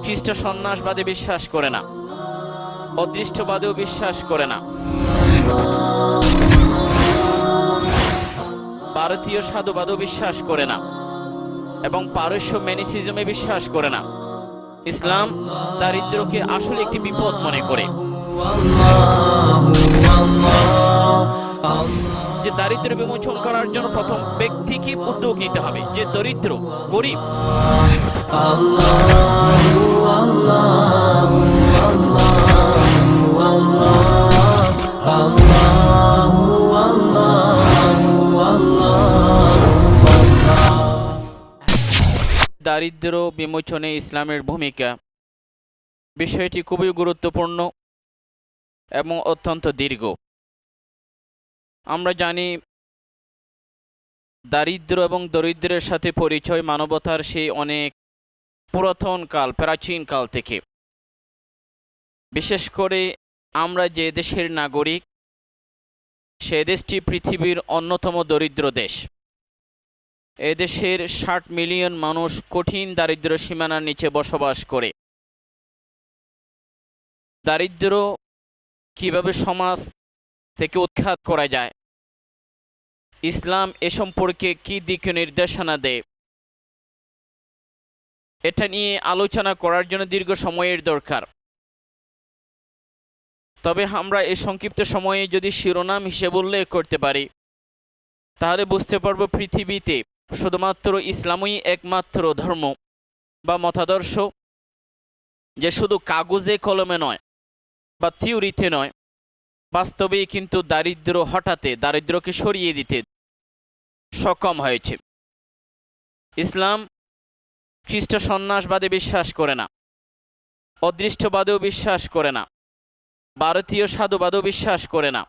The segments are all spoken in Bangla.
খ্রিস্ট সন্ন্যাসবাদে বিশ্বাস করে না, অদৃষ্টবাদেও বিশ্বাস করে না, ভারতীয় সাধুবাদেও বিশ্বাস করে না এবং পারস্য ম্যানিসিজমে বিশ্বাস করে না। ইসলাম দারিদ্র্যকে আসলে একটি বিপদ মনে করে, যে দারিদ্র বিমোচন করার জন্য প্রথম ব্যক্তিকে উদ্যোগ নিতে হবে। যে দরিদ্র গরিব, দারিদ্র বিমোচনে ইসলামের ভূমিকা, বিষয়টি খুবই গুরুত্বপূর্ণ এবং অত্যন্ত দীর্ঘ। আমরা জানি দারিদ্র এবং দরিদ্রের সাথে পরিচয় মানবতার সেই অনেক পুরাতন কাল, প্রাচীন কাল থেকে। বিশেষ করে আমরা যে দেশের নাগরিক, সে দেশটি পৃথিবীর অন্যতম দরিদ্র দেশ। এদেশের 60 মিলিয়ন মানুষ কঠিন দারিদ্র সীমানার নিচে বসবাস করে। দারিদ্র কিভাবে সমাজ থেকে উৎখাত করা যায়, ইসলাম এ সম্পর্কে কি দিক নির্দেশনা দেয়, এটা নিয়ে আলোচনা করার জন্য দীর্ঘ সময়ের দরকার। তবে আমরা এই সংক্ষিপ্ত সময়ে যদি শিরোনাম হিসেবে উল্লেখ করতে পারি, তাহলে বুঝতে পারব পৃথিবীতে শুধুমাত্র ইসলামই একমাত্র ধর্ম বা মতাদর্শ, যে শুধু কাগজে কলমে নয় বা থিওরিতে নয়, বাস্তবেই কিন্তু দারিদ্র হঠাতে, দারিদ্রকে সরিয়ে দিতে সক্ষম হয়েছে। ইসলাম খ্রিস্ট সন্ন্যাসবাদে বিশ্বাস করে না, অদৃষ্টবাদেও বিশ্বাস করে না, ভারতীয় সাধুবাদেও বিশ্বাস করে না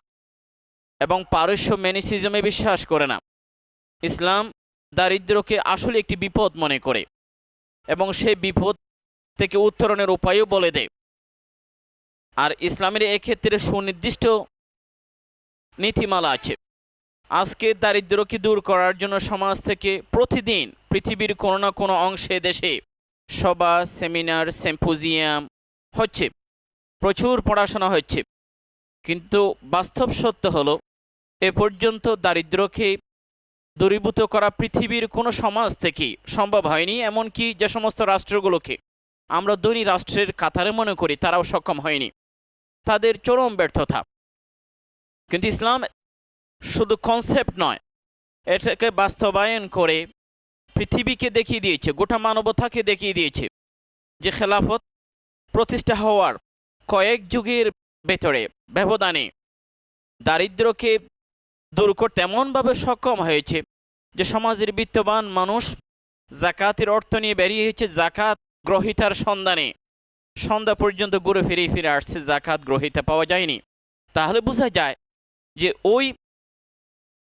এবং পারস্য ম্যানিসিজমে বিশ্বাস করে না। ইসলাম দারিদ্রকে আসলে একটি বিপদ মনে করে এবং সেই বিপদ থেকে উত্তরণের উপায়ও বলে দেয়। আর ইসলামের এক্ষেত্রে সুনির্দিষ্ট নীতিমালা আছে। আজকে দারিদ্রকে দূর করার জন্য সমাজ থেকে প্রতিদিন পৃথিবীর কোনো না কোনো অংশে, দেশে সভা, সেমিনার, সিম্পোজিয়াম হচ্ছে, প্রচুর পড়াশোনা হচ্ছে, কিন্তু বাস্তব সত্য হলো এ পর্যন্ত দারিদ্রকে দূরীভূত করা পৃথিবীর কোনো সমাজ থেকে সম্ভব হয়নি। এমনকি যে সমস্ত রাষ্ট্রগুলোকে আমরা ধনী রাষ্ট্রের কাতারে মনে করি, তারাও সক্ষম হয়নি, তাদের চরম ব্যর্থতা। কিন্তু ইসলাম শুধু কনসেপ্ট নয়, এটাকে বাস্তবায়ন করে পৃথিবীকে দেখিয়ে দিয়েছে, গোটা মানবতাকে দেখিয়ে দিয়েছে যে খেলাফত প্রতিষ্ঠা হওয়ার কয়েক যুগের ভেতরে ব্যবধানে দারিদ্রকে দূর করতে এমনভাবে সক্ষম হয়েছে যে সমাজের বিত্তবান মানুষ জাকাতের অর্থ নিয়ে বেরিয়ে হয়েছে জাকাত গ্রহীতার সন্ধানে। সন্ধ্যা পর্যন্ত ঘুরে ফিরে আসছে, জাকাত গ্রহীতা পাওয়া যায়নি। তাহলে বোঝা যায় যে ওই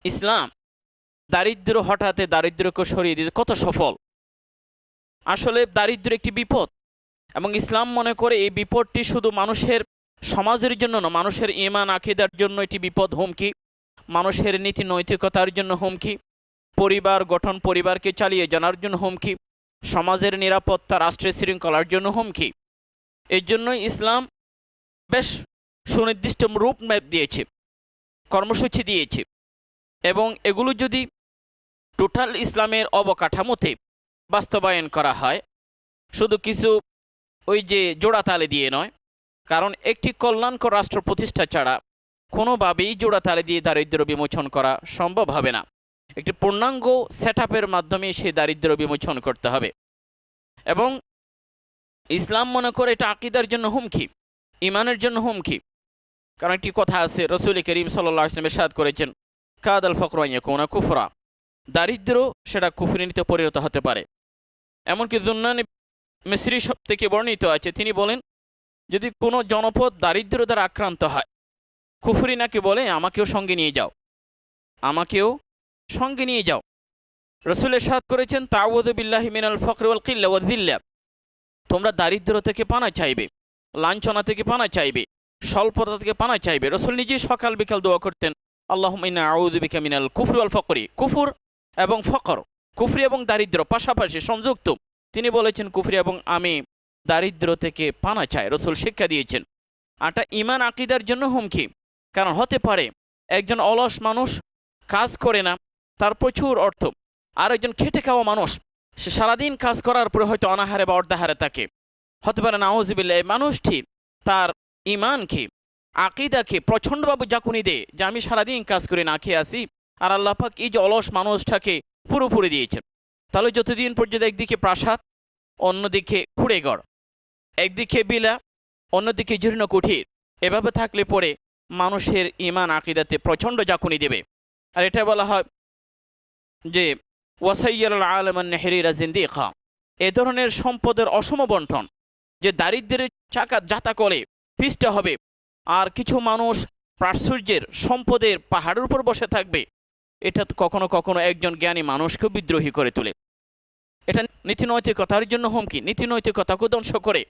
ইসলাম দারিদ্র হঠাতে, দারিদ্রকে সরিয়ে দিতে কত সফল। আসলে দারিদ্র একটি বিপদ এবং ইসলাম মনে করে এই বিপদটি শুধু মানুষের সমাজের জন্য না, মানুষের ঈমান আকীদার জন্য এটি বিপদ, হুমকি, মানুষের নীতি নৈতিকতার জন্য হুমকি, পরিবার গঠন, পরিবারকে চালিয়ে জানার জন্য হুমকি, সমাজের নিরাপত্তা, রাষ্ট্রের শৃঙ্খলার জন্য হুমকি। এর জন্যই ইসলাম বেশ সুনির্দিষ্ট রূপম্যাপ দিয়েছে, কর্মসূচি দিয়েছে এবং এগুলো যদি টোটাল ইসলামের অবকাঠামোতে বাস্তবায়ন করা হয়, শুধু কিছু ওই যে জোড়াতালে দিয়ে নয়, কারণ একটি কল্যাণকর রাষ্ট্র প্রতিষ্ঠা ছাড়া কোনোভাবেই জোড়াতালে দিয়ে দারিদ্র বিমোচন করা সম্ভব হবে না। একটি পূর্ণাঙ্গ সেটআপের মাধ্যমে সেই দারিদ্র বিমোচন করতে হবে। এবং ইসলাম মনে করে এটা আকীদার জন্য হুমকি, ইমানের জন্য হুমকি। কারণ একটি কথা আছে, রাসূল করিম সাল্লাল্লাহু আলাইহি ওয়াসাল্লাম ইরশাদ করেছেন, কাদাল ফাকরু আন ইয়াকুনা কুফরা, দারিদ্র সেটা কুফরিতে পরিণত হতে পারে। এমনকি যুন্নান মিসরি থেকে বর্ণিত আছে, তিনি বলেন যদি কোনো জনপদ দারিদ্র দ্বারা আক্রান্ত হয়, কুফরি নাকি বলে আমাকেও সঙ্গে নিয়ে যাও, আমাকেও সঙ্গে নিয়ে যাও। রাসূল ইরশাদ করেছেন, তাউযু বিল্লাহি মিনাল ফাকরি ওয়াল কিল্লা ওয়ায যিল্লা, তোমরা দারিদ্র থেকে পানা চাইবে, লাঞ্ছনা থেকে পানা চাইবে, স্বল্পতা থেকে পানা চাইবে। রাসূল নিজেই সকাল বিকাল দোয়া করতেন, আল্লাহুম্মা ইন্না আউযু বিকা মিনাল কুফরি ওয়াল ফাকরি, কুফর এবং ফকর, কুফরি এবং দারিদ্র পাশাপাশি সংযুক্ত। তিনি বলেছেন কুফরি এবং আমি দারিদ্র থেকে পানা চায়, রসুল শিক্ষা দিয়েছেন। এটা ইমান আকিদার জন্য হুমকি। কারণ হতে পারে একজন অলস মানুষ কাজ করে না, তার প্রচুর অর্থ, আর একজন খেটে খাওয়া মানুষ, সে সারাদিন কাজ করার পরে হয়তো অনাহারে বা অর্ধাহারে থাকে। হতে পারে নাউজুবিল্লাহ মানুষটি তার ইমানকে আকিদাকে প্রচণ্ডভাবে জাকুনি দেয় যে আমি সারাদিন কাজ করে না খেয়ে আসি, আর আল্লাহ পাক এই যে অলস মানুষটাকে পুরোপুরি দিয়েছেন। তাহলে যতদিন পর্যন্ত একদিকে প্রাসাদ, অন্যদিকে কুড়েঘর, একদিকে বিলা, অন্যদিকে জীর্ণ কুঠির, এভাবে থাকলে পরে মানুষের ইমান আকিদাতে প্রচণ্ড জাকুনি দেবে। আর এটা বলা হয় যে ওয়াসাইয়াল আলমান নেহরিরা জিন্দিকা, এ ধরনের সম্পদের অসম বন্টন, যে দারিদ্র্যের চাকা যাতা করে পিষ্ট হবে, আর কিছু মানুষ প্রাচুর্যের সম্পদের পাহাড়ের উপর বসে থাকবে, এটা কখনো কখনো একজন জ্ঞানী মানুষকে বিদ্রোহী করে তোলে। এটা নীতিনৈতিকতার জন্য হুমকি, নীতিনৈতিকতাকে ধ্বংস করে।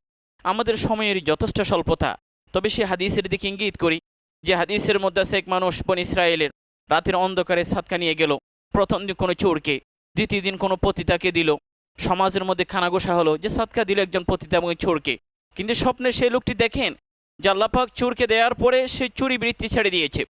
আমাদের সময়ের যথেষ্ট স্বল্পতা, তবে সে হাদিসের দিকে ইঙ্গিত করি যে হাদিসের মধ্যে আছে এক মানুষ বনী ইসরায়েলের রাতের অন্ধকারে সাদকা নিয়ে গেল। প্রথম দিন কোনো চোরকে, দ্বিতীয় দিন কোনো পতিতাকে দিল। সমাজের মধ্যে খানাগোসা হলো যে সাদকা দিল একজন পতিতা এবং চোরকে, কিন্তু স্বপ্নে সেই লোকটি দেখেন যে আল্লাহ পাক চোরকে দেওয়ার পরে সে চুরি বৃত্তি ছেড়ে দিয়েছে,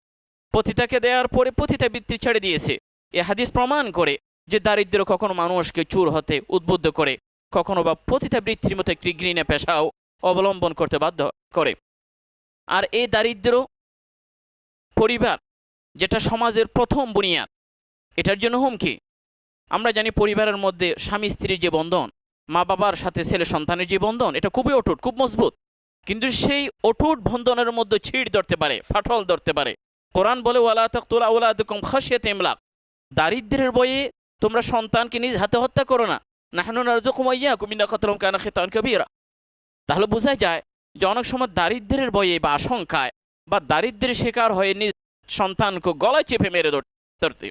পতিতাকে দেওয়ার পরে পতিতা বৃত্তি ছেড়ে দিয়েছে। এ হাদিস প্রমাণ করে যে দারিদ্র কখনো মানুষকে চোর হতে উদ্বুদ্ধ করে, কখনো বা পতিতা বৃত্তির মতো একটি ঘৃণা পেশাও অবলম্বন করতে বাধ্য করে। আর এই দারিদ্র পরিবার, যেটা সমাজের প্রথম বুনিয়াদ, এটার জন্য হুমকি। আমরা জানি পরিবারের মধ্যে স্বামী স্ত্রীর যে বন্ধন, মা বাবার সাথে ছেলে সন্তানের যে বন্ধন, এটা খুবই অটুট, খুব মজবুত। কিন্তু সেই অটুট বন্ধনের মধ্যে ছিঁড় ধরতে পারে, ফাটল ধরতে পারে। কোরআন বলে ওয়ালা তাকতুলু আওলাদাকুম খাশিয়াতা ইমলাক, দারিদ্র্যের ভয়ে তোমরা সন্তানকে নিজ হাতে হত্যা করো না। নাহনু নারযুকুকুম ওয়া ইয়াকুম ইন্না কাতলাহুম কানা খিতান কাবীরা। তাহলে বোঝা যায় যে অনেক সময় দারিদ্র্যের ভয়ে বা আশঙ্কায় বা দারিদ্র্যের শিকার হয়ে নিজ সন্তানকে গলায় চেপে মেরে ধরতে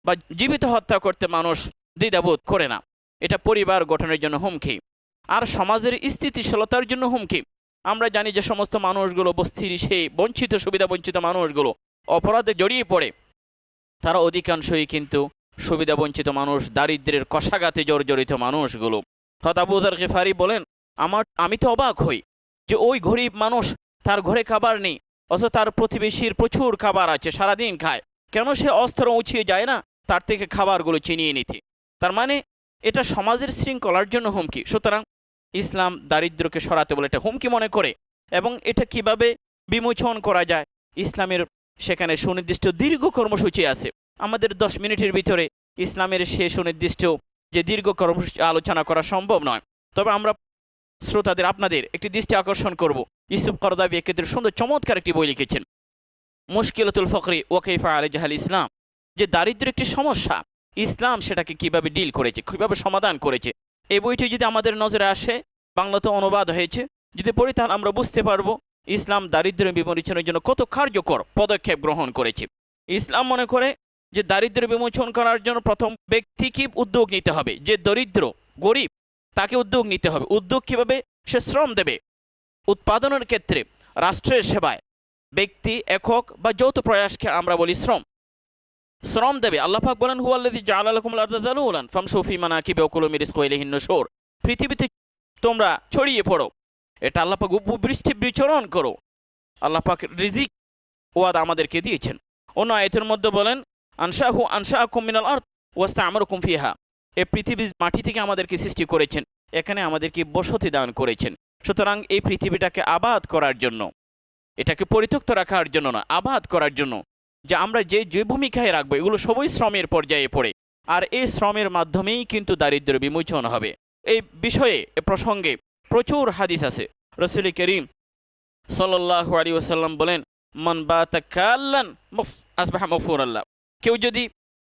বা জীবিত হত্যা করতে মানুষ দ্বিধাবোধ করে না। এটা পরিবার গঠনের জন্য হুমকি, আর সমাজের স্থিতিশীলতার জন্য হুমকি। আমরা জানি যে সমস্ত মানুষগুলো বস্তির সেই বঞ্চিত, সুবিধা বঞ্চিত মানুষগুলো অপরাধে জড়িয়ে পড়ে, তারা অধিকাংশই কিন্তু সুবিধা বঞ্চিত মানুষ, দারিদ্র্যের কষাঘাতে জর্জরিত মানুষগুলো। হযরত আবু যর গিফারি বলেন, আমি তো অবাক হই যে ওই গরিব মানুষ, তার ঘরে খাবার নেই, অথচ তার প্রতিবেশীর প্রচুর খাবার আছে, সারাদিন খায়, কেন সে অস্ত্র উঁচিয়ে যায় না তার থেকে খাবারগুলো চিনিয়ে নিতে? তার মানে এটা সমাজের শৃঙ্খলার জন্য হুমকি। সুতরাং ইসলাম দারিদ্র্যকে সরাতে বলে এটা হুমকি মনে করে, এবং এটা কিভাবে বিমোচন করা যায়, ইসলামের সেখানে সুনির্দিষ্ট দীর্ঘ কর্মসূচি আছে। আমাদের 10 মিনিটের ভিতরে ইসলামের সে সুনির্দিষ্ট যে দীর্ঘ কর্মসূচি আলোচনা করা সম্ভব নয়। তবে আমরা শ্রোতাদের, আপনাদের একটি দৃষ্টি আকর্ষণ করব। ইউসুফ করদাবী একেদের সুন্দর চমৎকার একটি বই লিখেছেন, মুশকিলাতুল ফকরি ওয়া কাইফা আলাইহাল ইসলাম, যে দারিদ্র একটি সমস্যা, ইসলাম সেটাকে কিভাবে ডিল করেছে, কিভাবে সমাধান করেছে। এই বইটি যদি আমাদের নজরে আসে, বাংলাতে অনুবাদ হয়েছে, যদি পড়ি তাহলে আমরা বুঝতে পারবো ইসলাম দারিদ্র বিমোচনের জন্য কত কার্যকর পদক্ষেপ গ্রহণ করেছে। ইসলাম মনে করে যে দারিদ্র বিমোচন করার জন্য প্রথম ব্যক্তিকে উদ্যোগ নিতে হবে। যে দরিদ্র গরিব তাকে উদ্যোগ নিতে হবে। উদ্যোগ কিভাবে? সে শ্রম দেবে উৎপাদনের ক্ষেত্রে, রাষ্ট্রের সেবায়, ব্যক্তি একক বা যৌথ প্রয়াসকে আমরা বলি শ্রম দেবে। আল্লাহ পাক বলেন হুয়াল্লাযী জাআলা লাকুমুল আরদা যালুলান ফামশু ফি মানাকিবিহা ওয়া কুলু মিন রিজকিহি ওয়া ইলাইহিন নুশুর। পৃথিবীতে তোমরা ছড়িয়ে পড়ো, এটা আল্লাহ পাক উপবৃষ্টি বিচরণ করো। আল্লাহ পাক রিজিক ওয়াদা আমাদেরকে দিয়েছেন। অন্য আয়াতের মধ্যে বলেন আনশাআকুম মিনাল আরদ ওয়াস্তা'মারাকুম ফিহা, এই পৃথিবীর মাটি থেকে আমাদেরকে সৃষ্টি করেছেন, এখানে আমাদেরকে বসতি দান করেছেন। সুতরাং এই পৃথিবীটাকে আবাদ করার জন্য, এটাকে পরিত্যক্ত রাখার জন্য না, আবাদ করার জন্য, যে আমরা যে ভূমিকায় রাখবো এগুলো সবই শ্রমের পর্যায়ে পড়ে। আর এই শ্রমের মাধ্যমেই কিন্তু দারিদ্র বিমোচন হবে। এই বিষয়ে, এ প্রসঙ্গে প্রচুর হাদিস আছে। রাসূল করিম সাল্লাল্লাহু আলাইহি ওয়াসাল্লাম বলেন, মান বাতা কাল্লান আসবাহা মাগফুরাল্লাহ, কেউ যদি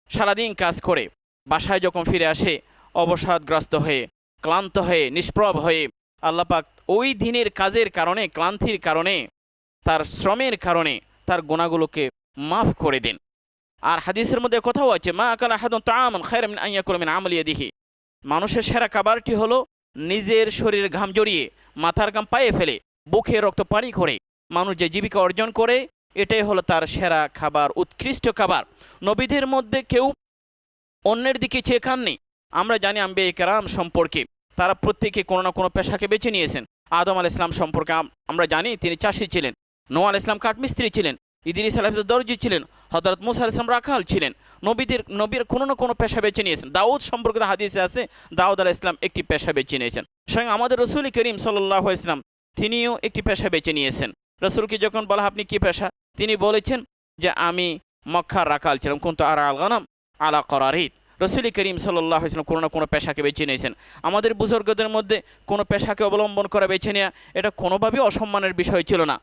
সারাদিন কাজ করে বাসায় যখন ফিরে আসে অবসাদগ্রস্ত হয়ে, ক্লান্ত হয়ে, নিষ্প্রভ হয়ে, আল্লাহ পাক ওই দিনের কাজের কারণে, ক্লান্তির কারণে, তার শ্রমের কারণে তার গুনাহগুলোকে মাফ করে দেন। আর হাদিসের মধ্যে কথাও আছে, মা আকালা আহাদুন তাআমান খায়রান মিন আন ইয়াকুলা মিন আমালি ইয়াদিহি, মানুষের সেরা খাবারটি হলো নিজের শরীরে ঘাম জড়িয়ে, মাথার ঘাম পায়ে ফেলে, বুকে রক্ত পানি করে মানুষ যে জীবিকা অর্জন করে, এটাই হলো তার সেরা খাবার, উৎকৃষ্ট খাবার। নবীদের মধ্যে কেউ অন্যের দিকে চেয়ে খাননি। আমরা জানি আম্বিয়া কেরাম সম্পর্কে তারা প্রত্যেকে কোনো না কোনো পেশাকে বেছে নিয়েছেন। আদম আলাইহিস সালাম সম্পর্কে আমরা জানি তিনি চাষী ছিলেন, নোহ আলাইহিস সালাম কাঠমিস্ত্রি ছিলেন, ইদ্রিস আলাইহিস সালাম দর্জি ছিলেন, হযরত মূসা আলাইহিস সালাম রাখাল ছিলেন। নবীর কোনো না কোনো পেশা বেছে নিয়েছেন। দাউদ সম্পর্কিত হাদিসে আছে দাউদ আলাইহিস সালাম একটি পেশা বেছে নিয়েছেন। স্বয়ং আমাদের রাসূল করিম সাল্লাল্লাহু আলাইহি ওয়াসাল্লাম তিনিও একটি পেশা বেছে নিয়েছেন। রাসূলকে যখন বলা আপনি কি পেশা, তিনি বলেছেন যে আমি মক্কার রাখাল ছিলাম, কুনতু আরআল গানাম আলা করারিত। রাসূল করিম সাল্লাল্লাহু আলাইহি ওয়াসাল্লাম কোনো না কোনো পেশাকে বেছে নিয়েছেন। আমাদের বুজুর্গদের মধ্যে কোনো পেশাকে অবলম্বন করা বেছে নেওয়া এটা কোনোভাবেই অসম্মানের বিষয় ছিল না।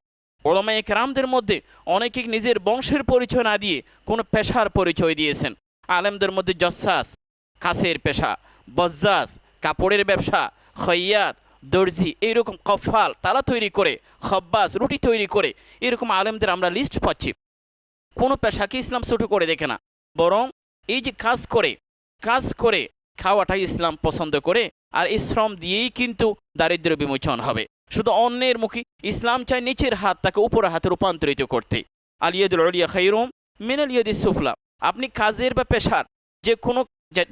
উলামায়ে কেরামদের মধ্যে অনেকে নিজের বংশের পরিচয় না দিয়ে কোনো পেশার পরিচয় দিয়েছেন। আলেমদের মধ্যে জসাস কাছের পেশা, বজ্জাজ কাপড়ের ব্যবসা, খৈয়াত দর্জি, এইরকম কফাল তালা তৈরি করে, খব্বাস রুটি তৈরি করে, এরকম আলেমদের আমরা লিস্ট পাচ্ছি। কোনো পেশাকে ইসলাম ছোট করে দেখে না, বরং এই যে কাজ করে খাওয়াটাই ইসলাম পছন্দ করে। আর এই শ্রম দিয়েই কিন্তু দারিদ্র্য বিমোচন হবে। শুধু অন্যের মুখী ইসলাম চায় নিচের হাত তাকে উপরের হাতে রূপান্তরিত করতে। আল ইয়াদুল উলিয়া খায়রুম মিনাল ইয়াদিস সুফলা। আপনি কাজের বা পেশার যে কোনো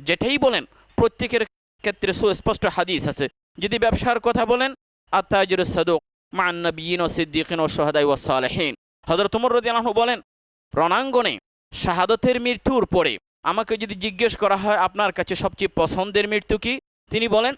যেটাই বলেন, প্রত্যেকের ক্ষেত্রে সুস্পষ্ট হাদিস আছে। যদি ব্যবসার কথা বলেন, আত-তাজিরুস সাদুক মা'আন নাবিয়্যিন ওয়াস সিদ্দীকিন ওয়াস শুহাদা'i ওয়াস সালিহিন। হযরত ওমর রাদিয়াল্লাহু আনহু বলেন, রণাঙ্গনে শাহাদাতের মৃত্যুর পরে আমাকে যদি জিজ্ঞেস করা হয় আপনার কাছে সবচেয়ে পছন্দের মৃত্যু কি, তিনি বলেন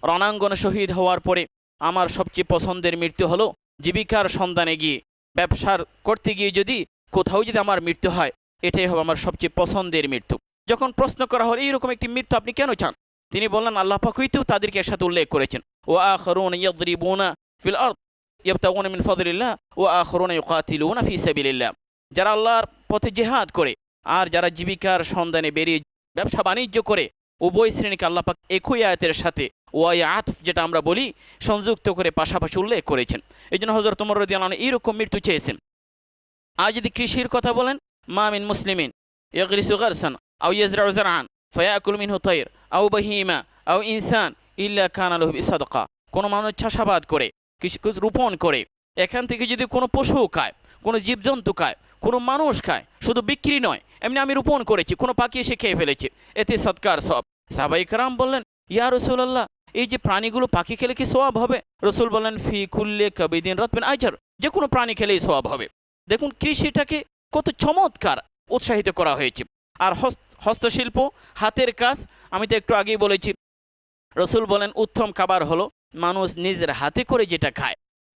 রণাঙ্গনে শহীদ হওয়ার পরে আমার সবচেয়ে পছন্দের মৃত্যু হলো জীবিকার সন্ধানে গিয়ে, ব্যবসার করতে গিয়ে যদি কোথাও যদি আমার মৃত্যু হয়, এটাই হবে আমার সবচেয়ে পছন্দের মৃত্যু। যখন প্রশ্ন করা হলো এইরকম একটি মৃত্যু আপনি কেন চান, তিনি বললেন আল্লাহ পাক হইতেও তাদেরকে এর সাথে উল্লেখ করেছেন, ওয়া আখারুনা ইয়াদরিবুনা ফিল আরদ ইয়াবতাগুনা মিন ফাদলিল্লাহ ওয়া আখারুনা ইউকাতিলুনা ফি সাবিলিল্লাহ। যারা আল্লাহর পথে জিহাদ করে আর যারা জীবিকার সন্ধানে বেরিয়ে ব্যবসা বাণিজ্য করে, উভয় শ্রেণীকে আল্লাহ পাক একই আয়াতের সাথে ওয়াই আতফ যেটা আমরা বলি সংযুক্ত করে পাশাপাশি উল্লেখ করেছেন। এই জন্য হযরত ওমর রাদিয়াল্লাহু আনহু এইরকম মৃত্যু চেয়েছেন। আর যদি কৃষির কথা বলেন, মা মিন মুসলিমিন ইয়াগরিসু গারসান আও ইয়াজরাউ জারআন ফায়াকুলু মিনহু তায়র আও বাহিমা আও ইনসান ইল্লা কানা লাহু বিসাদাকা। কোনো মানুষ চাষাবাদ করে, কিছু রোপণ করে, এখান থেকে যদি কোনো পশু খায়, কোনো জীবজন্তু খায়, কোনো মানুষ খায়, শুধু বিক্রি নয়, এমনি আমি রোপণ করেছি, কোনো পাখি এসে খেয়ে ফেলেছে, এতে সৎকার সব। সাহাবায়ে কেরাম বললেন, ইয়া রাসূলুল্লাহ, এই যে প্রাণীগুলো পাখি খেলে কি সওয়াব হবে? রাসূল বলেন, ফি কুল্লি কাবিদিন রাতবিন আজর, যে কোনো প্রাণী খেলেই সওয়াব হবে। দেখুন কৃষিটাকে কত চমৎকার উৎসাহিত করা হয়েছে। আর হস্তশিল্প, হাতের কাজ, আমি তো একটু আগেই বলেছি, রাসূল বলেন উত্তম খাবার হলো মানুষ নিজের হাতে করে যেটা খায়,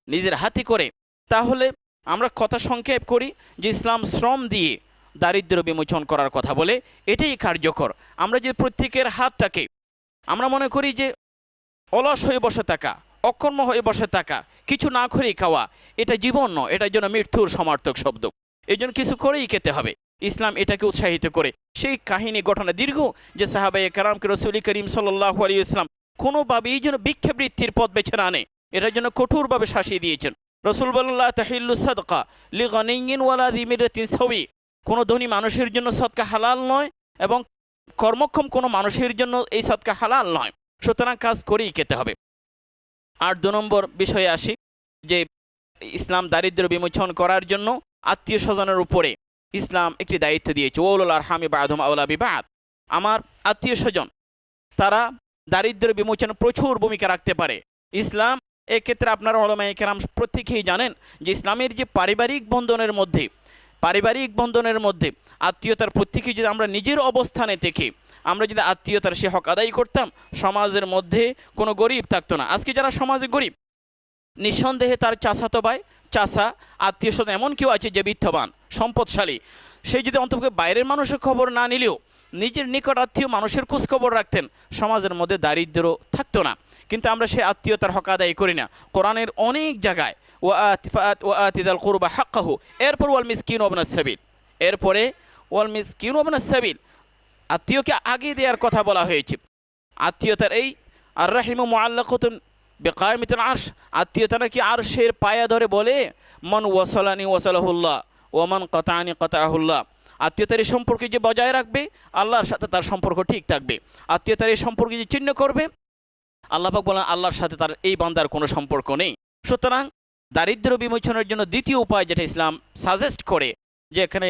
নিজের হাতে করে। তাহলে আমরা কথা সংক্ষেপ করি যে ইসলাম শ্রম দিয়ে দারিদ্র্য বিমোচন করার কথা বলে, এটাই কার্যকর। আমরা যে প্রত্যেকের হাতটাকে আমরা মনে করি যে অলস হয়ে বসে থাকা, অকর্ম হয়ে বসে থাকা, কিছু না করেই খাওয়া, এটা জীবন নয়, এটার জন্য মৃত্যুর সমার্থক শব্দ। এই জন্য কিছু করেই খেতে হবে। ইসলাম এটাকে উৎসাহিত করে। সেই কাহিনী ঘটনা দীর্ঘ, যে সাহাবায়ে কেরামকে রাসূল করিম সাল্লাল্লাহু আলাইহি ওয়াসাল্লাম কোনোভাবেই যেন ভিক্ষাবৃত্তির পথ বেছে না আনে, এটার জন্য কঠোরভাবে শাসিয়ে দিয়েছেন। রাসূল বলেন, লা তাহিল্লু সাদকা লিগানিয়্যিন ওয়ালা যি মিররাতিন সাওয়ি। কোনো ধনী মানুষের জন্য সদকা হালাল নয় এবং কর্মক্ষম কোনো মানুষের জন্য এই সদকা হালাল নয়। সুতরাং কাজ করেই খেতে হবে। আর 2 নম্বর বিষয়ে আসি, যে ইসলাম দারিদ্র্য বিমোচন করার জন্য আত্মীয় স্বজনের উপরে ইসলাম একটি দায়িত্ব দিয়েছে। ওয়াউলুল আরহামি বা'দুহুম আওলা বিবা'দ। আমার আত্মীয় স্বজন তারা দারিদ্র্য বিমোচনে প্রচুর ভূমিকা রাখতে পারে। ইসলাম এক্ষেত্রে আপনারা উলামায়ে কেরাম প্রত্যেকেই জানেন যে ইসলামের যে পারিবারিক বন্ধনের মধ্যে আত্মীয়তার প্রত্যেকেই যদি আমরা নিজের অবস্থানে থেকে আমরা যদি আত্মীয়তার সে হক আদায় করতাম, সমাজের মধ্যে কোনো গরিব থাকতো না। আজকে যারা সমাজে গরিব, নিঃসন্দেহে তার চাচাতো ভাই, চাচা, আত্মীয় স্বজন এমন কেউ আছে যে বিত্তবান সম্পদশালী, সে যদি অন্তত বাইরের মানুষের খবর না নিলেও নিজের নিকট আত্মীয় মানুষের খোঁজখবর রাখতেন, সমাজের মধ্যে দারিদ্র্য থাকতো না। কিন্তু আমরা সেই আত্মীয়তার হক আদায় করি না। কোরআনের অনেক জায়গায় ওয়াতি যাল কুরবা হাক্কাহু, এরপর ওয়াল মিসকিন ওয়া ইবনাস সাবিল, এরপরে ওয়াল মিসকিন ওয়া ইবনাস সাবিল, আত্মীয়কে আগে দেওয়ার কথা বলা হয়েছে। আত্মীয়তার এই আর রাহিমু মুআল্লাকাতুন বিকায়মিতিল আরশ, আত্মীয়তা নাকি আরশের পায়া ধরে বলে, মান ওয়াসালানি ওয়াসালাহুল্লাহ ওয়া মান কাতাআনি কাতাআহুল্লাহ। আত্মীয়তার এই সম্পর্কে যে বজায় রাখবে, আল্লাহর সাথে তার সম্পর্ক ঠিক থাকবে। আত্মীয়তার এই সম্পর্কে যে চিহ্ন করবে, আল্লাহ পাক বলেন আল্লাহর সাথে তার এই বান্দার কোনো সম্পর্ক নেই। সুতরাং দারিদ্র্য বিমোচনের জন্য দ্বিতীয় উপায় যেটা ইসলাম সাজেস্ট করে, যে এখানে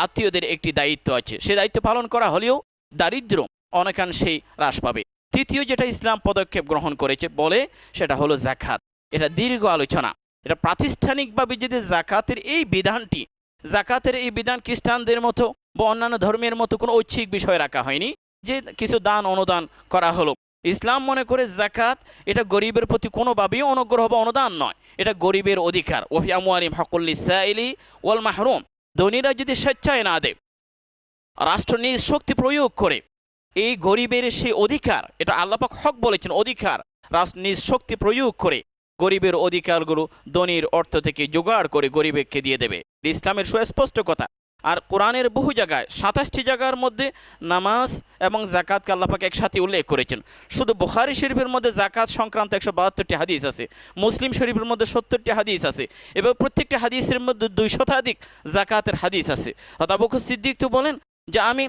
আত্মীয়দের একটি দায়িত্ব আছে, সে দায়িত্ব পালন করা হলেও দারিদ্র্য অনেকাংশেই হ্রাস পাবে। তৃতীয় যেটা ইসলাম পদক্ষেপ গ্রহণ করেছে বলে সেটা হলো যাকাত। এটা দীর্ঘ আলোচনা। এটা প্রাতিষ্ঠানিকভাবে যদি জাকাতের এই বিধান খ্রিস্টানদের মতো বা অন্যান্য ধর্মের মতো কোনো ঐচ্ছিক বিষয় রাখা হয়নি যে কিছু দান অনুদান করা হলো। ইসলাম মনে করে যাকাত এটা গরিবের প্রতি কোনোভাবেই অনুগ্রহ বা অনুদান নয়, এটা গরিবের অধিকার। ওফি আমওয়ালিহিম হাক্কুল লিসাইলি ওয়াল মাহরুম, ধনীরা যদি স্বেচ্ছায় না দেয়, রাষ্ট্র নিজ শক্তি প্রয়োগ করে এই গরিবের সেই অধিকার, এটা আল্লাহ পাক হক বলেছেন অধিকার, রাষ্ট্র নিজ শক্তি প্রয়োগ করে গরিবের অধিকারগুলো ধনীর অর্থ থেকে জোগাড় করে গরিবকে দিয়ে দেবে। ইসলামের সুস্পষ্ট কথা। আর কোরআনের বহু জায়গায় 27টি জায়গার মধ্যে নামাজ এবং জাকাতকে আল্লাহ পাক একসাথে উল্লেখ করেছেন। শুধু বুখারী শরীফের মধ্যে জাকাত সংক্রান্ত 172টি হাদিস আছে, মুসলিম শরীফের মধ্যে 70টি হাদিস আছে, এবং প্রত্যেকটি হাদিসের মধ্যে 200 শতাধিক জাকাতের হাদিস আছে। আবু বকর সিদ্দিক তো বলেন যে আমি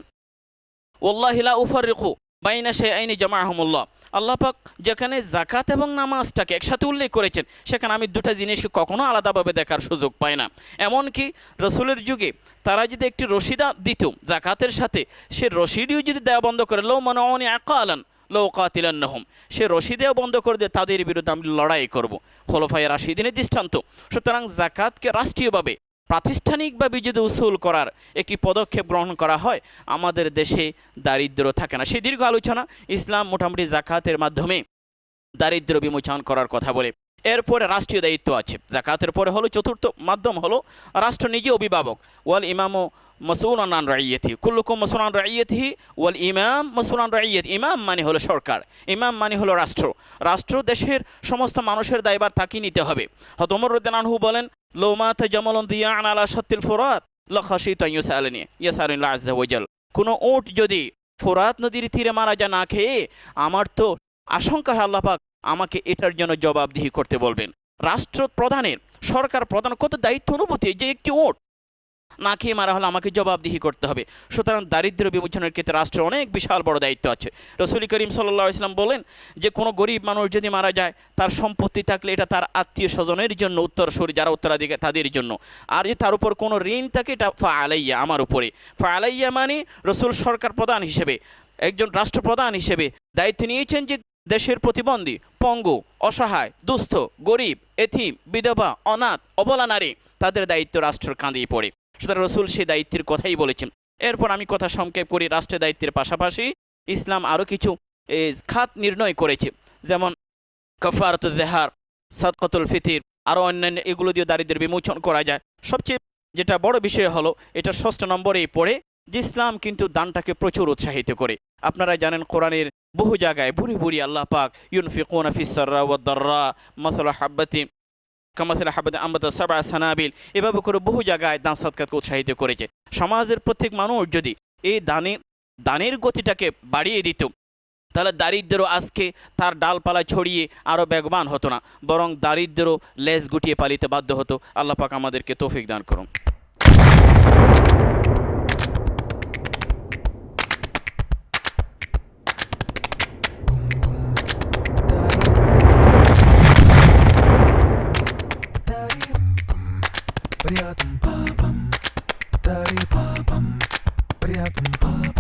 ওয়াল্লাহি লা উফাররিকু বাইনা শাইআইনি জামাআহুমুল্লাহ, আল্লাহ পাক যেখানে জাকাত এবং নামাজটাকে একসাথে উল্লেখ করেছেন সেখানে আমি দুটো জিনিসকে কখনো আলাদাভাবে দেখার সুযোগ পাই না। এমনকি রসুলের যুগে তারা যদি একটি রশিদা দিত জাকাতের সাথে, সে রশিদিও যদি দেওয়া বন্ধ করে লো মানউনি আকালান লো কাতিলান্নাহুম, সে রশিদেও বন্ধ করে দিয়ে তাদের বিরুদ্ধে আমি লড়াই করব। খোলাফায়ে রাশিদিনের দৃষ্টান্ত। সুতরাং জাকাতকে রাষ্ট্রীয়ভাবে প্রাতিষ্ঠানিকভাবে যদি উসুল করার একটি পদক্ষেপ গ্রহণ করা হয়, আমাদের দেশে দারিদ্র থাকে না। সেই দীর্ঘ আলোচনা। ইসলাম মোটামুটি জাকাতের মাধ্যমে দারিদ্র বিমোচন করার কথা বলে। এরপরে রাষ্ট্রীয় দায়িত্ব আছে। জাকাতের পরে হলো চতুর্থ মাধ্যম হলো রাষ্ট্র নিজে অভিভাবক। ওয়াল ইমামু মাসউলুন আন রাইয়াতিহি কুল্লুকুম মাসউলুন আন রাইয়াতিহি ওয়াল ইমাম মাসউলুন আন রাইয়াতিহি। ইমাম মানে হলো সরকার, ইমাম মানে হলো রাষ্ট্র। রাষ্ট্র দেশের সমস্ত মানুষের দায়ভার তাকেই নিতে হবে। হযরত ওমর রাদিয়াল্লাহু আনহু বলেন লাউ মাতা জামালুন দিয়ান আলা শাত্তিল ফুরাত লাখাশিতু আন ইয়াসআলুল্লাহ আযজা ওয়া জাল। কোনো উট যদি ফোরাত নদীর তীরে মারা যায় না খেয়ে, আমার তো আশঙ্কা হয় আল্লাহ পাক আমাকে এটার জন্য জবাবদিহি করতে বলবেন। রাষ্ট্র প্রধানের, সরকার প্রধান কত দায়িত্ব অনুভূতি যে একটি উট না খেয়ে মারা হলে আমাকে জবাবদিহি করতে হবে। সুতরাং দারিদ্র বিমোচনের ক্ষেত্রে রাষ্ট্রের অনেক বিশাল বড় দায়িত্ব আছে। রাসূল করিম সাল্লাল্লাহু আলাইহি ওয়াসাল্লাম বলেন যে কোনো গরিব মানুষ যদি মারা যায়, তার সম্পত্তি থাকলে এটা তার আত্মীয় স্বজনের জন্য, উত্তরসূরি যারা উত্তরাধিকার তাদের জন্য। আর যে তার উপর কোনো ঋণ থাকে এটা ফা আলাইয়া, আমার উপরে। ফা আলাইয়া মানে রাসূল সরকার প্রধান হিসেবে, একজন রাষ্ট্রপ্রধান হিসেবে দায়িত্ব নিয়েছেন যে দেশের প্রতিবন্ধী, পঙ্গু, অসহায়, দুস্থ, গরিব, এতিম, বিধবা, অনাথ, অবলা নারী, তাদের দায়িত্ব রাষ্ট্রের কাঁধেই পড়ে। সুতরাং রসুল সেই দায়িত্বের কথাই বলেছেন। এরপর আমি কথা সংক্ষেপ করি। রাষ্ট্রের দায়িত্বের পাশাপাশি ইসলাম আরও কিছু খাত নির্ণয় করেছে, যেমন কাফারাতুল যাহার, সাদকাতুল ফিতির, আরও অন্যান্য, এগুলো দিয়ে দারিদ্র্যের বিমোচন করা যায়। সবচেয়ে যেটা বড় বিষয় হলো এটা 6 নম্বরেই পড়ে যে ইসলাম কিন্তু দানটাকে প্রচুর উৎসাহিত করে। আপনারা জানেন কোরআনের বহু জায়গায় ভুরি ভুরি আল্লাহ পাক ইউনফিকুনা ফিস সাররা ওয়াদ দাররা মাসালু হাব্বাতিন কামাসালি হাব্বাতিন আমবাতাত সাবআ সানাবিল, এভাবে করে বহু জায়গায় দান সদকাকে উৎসাহিত করেছে। সমাজের প্রত্যেক মানুষ যদি এই দানের গতিটাকে বাড়িয়ে দিত, তাহলে দারিদ্র আজকে তার ডালপালা ছড়িয়ে আরও বেগবান হতো না, বরং দারিদ্র লেজ গুটিয়ে পালিতে বাধ্য হতো। আল্লাহ পাক আমাদেরকে তৌফিক দান করুন। Priyatum papam, dari papam, priyatum papam.